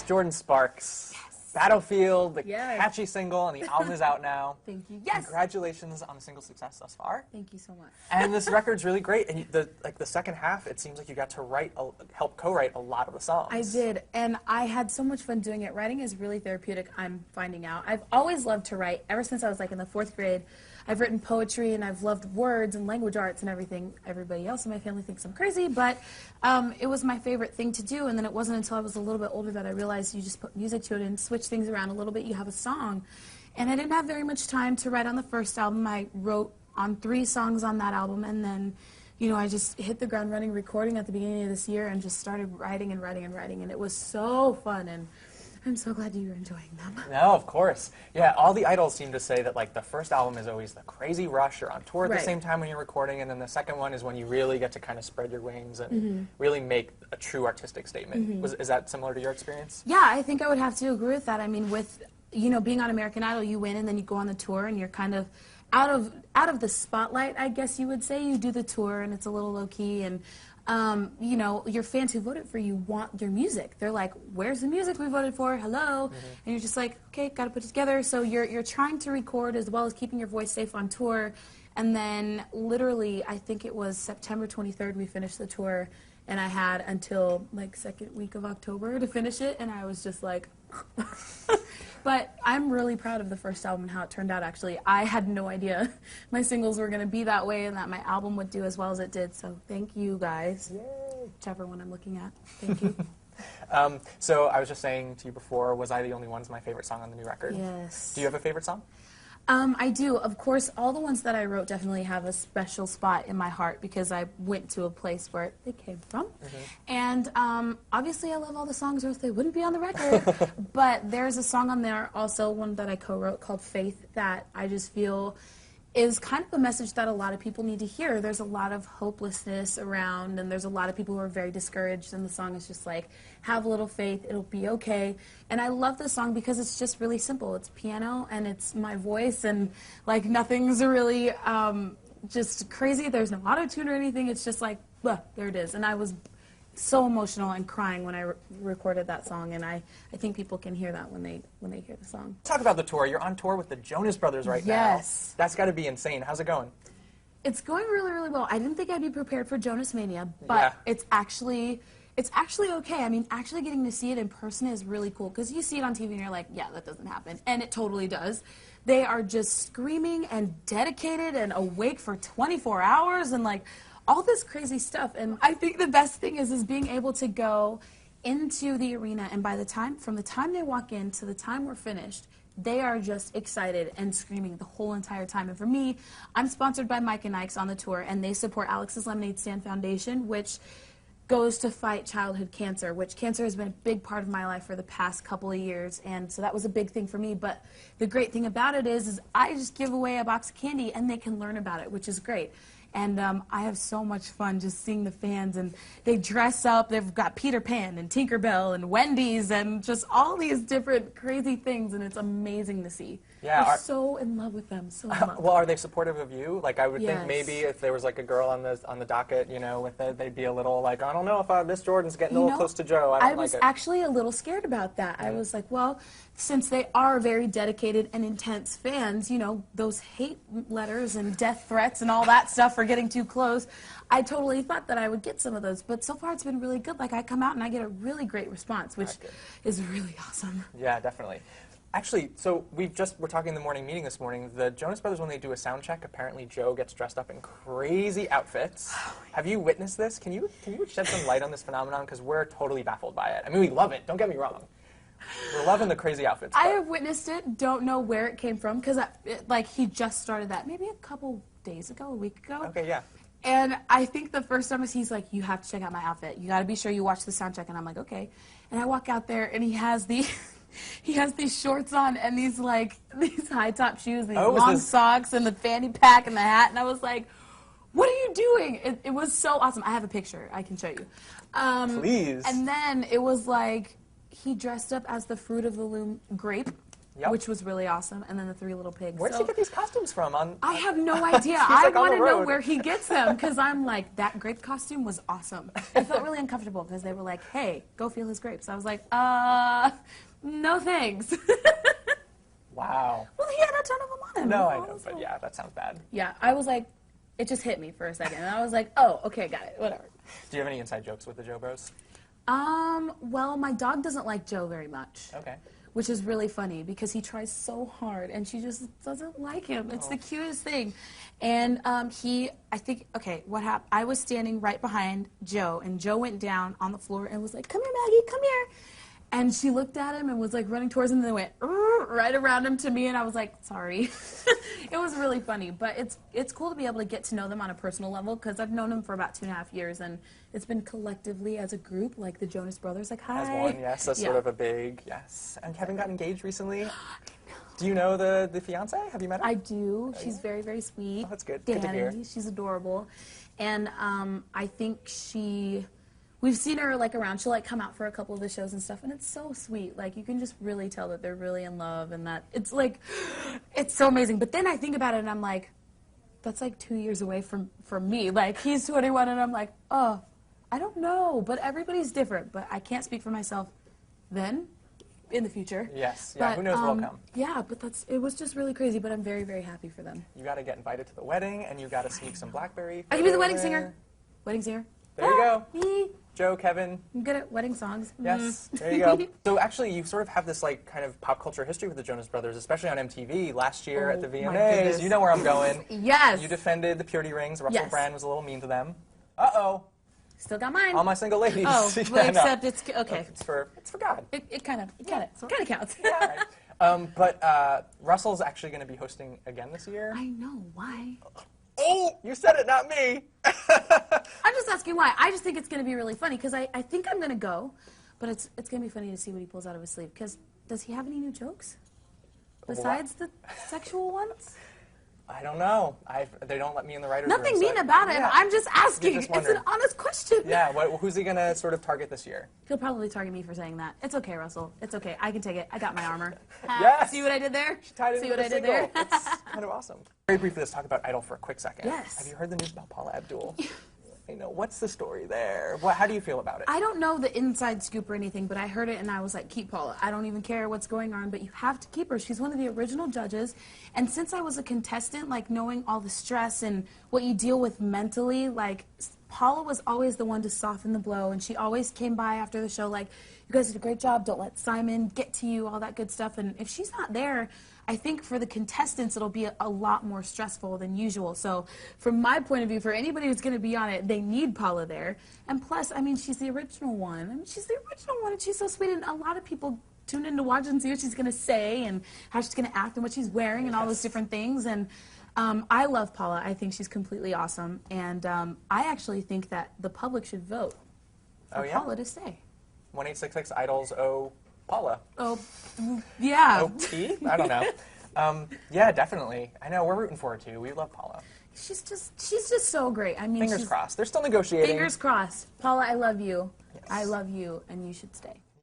Jordan Sparks. Yes. Battlefield, the Yes. catchy single, and the album is out now. Thank you. Yes. Congratulations on the single success thus far. Thank you so much. And this record's really great. And the second half, it seems like you got to help co-write a lot of the songs. I did, and I had so much fun doing it. Writing is really therapeutic, I'm finding out. I've always loved to write. Ever since I was like in the 4th grade, I've written poetry, and I've loved words and language arts and everything. Everybody else in my family thinks I'm crazy, but it was my favorite thing to do. And then it wasn't until I was a little bit older that I realized you just put music to it and switch things around a little bit, you have a song. And I didn't have very much time to write on the first album. I wrote on 3 songs on that album, and then, you know, I just hit the ground running recording at the beginning of this year and just started writing and writing and writing, and it was so fun, and I'm so glad you're enjoying them. No, of course. Yeah, all the idols seem to say that like the first album is always the crazy rush. You're on tour at the same time when you're recording, and then the second one is when you really get to kind of spread your wings and really make a true artistic statement. Is that similar to your experience? Yeah, I think I would have to agree with that. I mean, with, you know, being on American Idol, you win and then you go on the tour and you're kind of out of the spotlight, I guess you would say. You do the tour and it's a little low-key, and you know, your fans who voted for you want your music. They're like, where's the music we voted for? Hello. And you're just like, okay, got to put it together. So you're trying to record as well as keeping your voice safe on tour. And then literally, I think it was September 23rd we finished the tour, and I had until like 2nd week of October to finish it, and I was just like But I'm really proud of the first album and how it turned out, actually. I had no idea my singles were going to be that way and that my album would do as well as it did, so thank you guys. Yay. Whichever one I'm looking at. Thank you. So I was just saying to you before, Was I the Only One's my favorite song on the new record? Yes. Do you have a favorite song? I do. Of course, all the ones that I wrote definitely have a special spot in my heart because I went to a place where they came from. And obviously I love all the songs or else they wouldn't be on the record. But there's a song on there, also one that I co-wrote called Faith, that I just feel is kind of a message that a lot of people need to hear. There's a lot of hopelessness around, and there's a lot of people who are very discouraged, and the song is just like, have a little faith, it'll be okay. And I love this song because it's just really simple. It's piano, and it's my voice, and like nothing's really just crazy. There's no auto-tune or anything. It's just like, there it is. And I was so emotional and crying when I recorded that song, and I think people can hear that when they hear the song. Talk about the tour. You're on tour with the Jonas Brothers right now. Yes. That's got to be insane. How's it going? It's going really, really well. I didn't think I'd be prepared for Jonas Mania, but it's actually okay. I mean, actually getting to see it in person is really cool, because you see it on TV and you're like, yeah, that doesn't happen, and it totally does. They are just screaming and dedicated and awake for 24 hours and like all this crazy stuff. And I think the best thing is being able to go into the arena, and from the time they walk in to the time we're finished, they are just excited and screaming the whole entire time. And for me, I'm sponsored by Mike and Ike's on the tour, and they support Alex's Lemonade Stand Foundation, which goes to fight childhood cancer, which cancer has been a big part of my life for the past couple of years, and so that was a big thing for me. But the great thing about it is I just give away a box of candy, and they can learn about it, which is great. And I have so much fun just seeing the fans, and they dress up. They've got Peter Pan and Tinkerbell and Wendy's and just all these different crazy things, and it's amazing to see. Yeah, I'm so in love with them, so in love. Well, are they supportive of you? Like, I would think maybe if there was like a girl on the docket, you know, with it, they'd be a little like, I don't know if this Jordan's getting a little close to Joe. I was actually a little scared about that. I was like, well, since they are very dedicated and intense fans, you know, those hate letters and death threats and all that stuff for getting too close, I totally thought that I would get some of those. But so far it's been really good. Like, I come out and I get a really great response, which is really awesome. Yeah, definitely. Actually, so we're talking in the morning meeting this morning. The Jonas Brothers, when they do a sound check, apparently Joe gets dressed up in crazy outfits. Have you witnessed this? Can you shed some light on this phenomenon? Because we're totally baffled by it. I mean, we love it. Don't get me wrong. We're loving the crazy outfits. I have witnessed it. Don't know where it came from, because like he just started that maybe a couple days ago, a week ago. Okay, yeah. And I think the first time he's like, you have to check out my outfit. You got to be sure you watch the sound check. And I'm like, okay. And I walk out there, and he has these shorts on and these high top shoes, these long socks, and the fanny pack and the hat. And I was like, what are you doing? It was so awesome. I have a picture. I can show you. Please. And then it was like he dressed up as the Fruit of the Loom grape. which was really awesome, and then the 3 little pigs. Where does he get these costumes from? I have no idea. I want to know where he gets them, because I'm like, that grape costume was awesome. I felt really uncomfortable because they were like, hey, go feel his grapes. I was like, no thanks. Wow. Well, he had a ton of them on him. No, I know, but yeah, that sounds bad. Yeah, I was like, it just hit me for a second, and I was like, oh, okay, got it, whatever. Do you have any inside jokes with the Joe Bros? Well, my dog doesn't like Joe very much. Okay. Which is really funny because he tries so hard and she just doesn't like him. It's the cutest thing. And I think, okay, what happened? I was standing right behind Joe, and Joe went down on the floor and was like, come here, Maggie, come here. And she looked at him and was like running towards him, and then went right around him to me, and I was like, sorry. It was really funny, but it's cool to be able to get to know them on a personal level, because I've known them for about 2.5 years, and it's been collectively as a group, like the Jonas Brothers, like, hi. As one, yes, that's sort of a big, yes. And Kevin got engaged recently. Do you know the fiance? Have you met her? I do. She's very, very sweet. Oh, that's good. Danny, good to hear. she's adorable. And I think we've seen her like around. She'll like come out for a couple of the shows and stuff, and it's so sweet. Like, you can just really tell that they're really in love, and that it's like, it's so amazing. But then I think about it and I'm like, that's like 2 years away from me. Like, he's 21 and I'm like, oh, I don't know. But everybody's different. But I can't speak for myself then, in the future. Yes, yeah, but, who knows what'll come. Yeah, but it was just really crazy, but I'm very, very happy for them. You got to get invited to the wedding, and you got to sneak some Blackberry. I can be the wedding singer. Wedding singer. There you go. Me. Joe, Kevin. I'm good at wedding songs. Yes, there you go. So actually, you sort of have this like kind of pop culture history with the Jonas Brothers, especially on MTV last year at the VMAs. You know where I'm going. Yes. You defended the purity rings. Russell Yes. Brand was a little mean to them. Uh-oh. Still got mine. All my single ladies. Oh, Yeah, well, no. except it's okay. Look, it's for God. It kind of counts. Yeah, right. But Russell's actually going to be hosting again this year. I know why. Oh, you said it, not me. I'm just asking why. I just think it's going to be really funny because I think I'm going to go, but it's going to be funny to see what he pulls out of his sleeve. Because does he have any new jokes besides the sexual ones? I don't know. They don't let me in the writer's Nothing room. mean about it. Yeah. I'm just asking. Just it's an honest question. Yeah. Who's he going to sort of target this year? He'll probably target me for saying that. It's okay, Russell. It's okay. I can take it. I got my armor. Yes. See what I did there? She tied it See into what the I did there? It's kind of awesome. Very briefly, let's talk about Idol for a quick second. Yes. Have you heard the news about Paula Abdul? I know. What's the story there? How do you feel about it? I don't know the inside scoop or anything, but I heard it and I was like, keep Paula. I don't even care what's going on, but you have to keep her. She's one of the original judges. And since I was a contestant, like knowing all the stress and what you deal with mentally, like Paula was always the one to soften the blow, and she always came by after the show like, you guys did a great job, don't let Simon get to you, all that good stuff. And if she's not there, I think for the contestants, it'll be a lot more stressful than usual. So from my point of view, for anybody who's going to be on it, they need Paula there. And plus, I mean, she's the original one. I mean, she's the original one, and she's so sweet. And a lot of people tune in to watch and see what she's going to say and how she's going to act and what she's wearing and all those different things. And I love Paula. I think she's completely awesome. And I actually think that the public should vote for Paula to stay. 1-866-IDOLS O Paula. Oh, yeah. O-P? I don't know. Yeah, definitely. I know, we're rooting for her too. We love Paula. She's just so great. I mean, fingers crossed. They're still negotiating. Fingers crossed. Paula, I love you. Yes. I love you, and you should stay.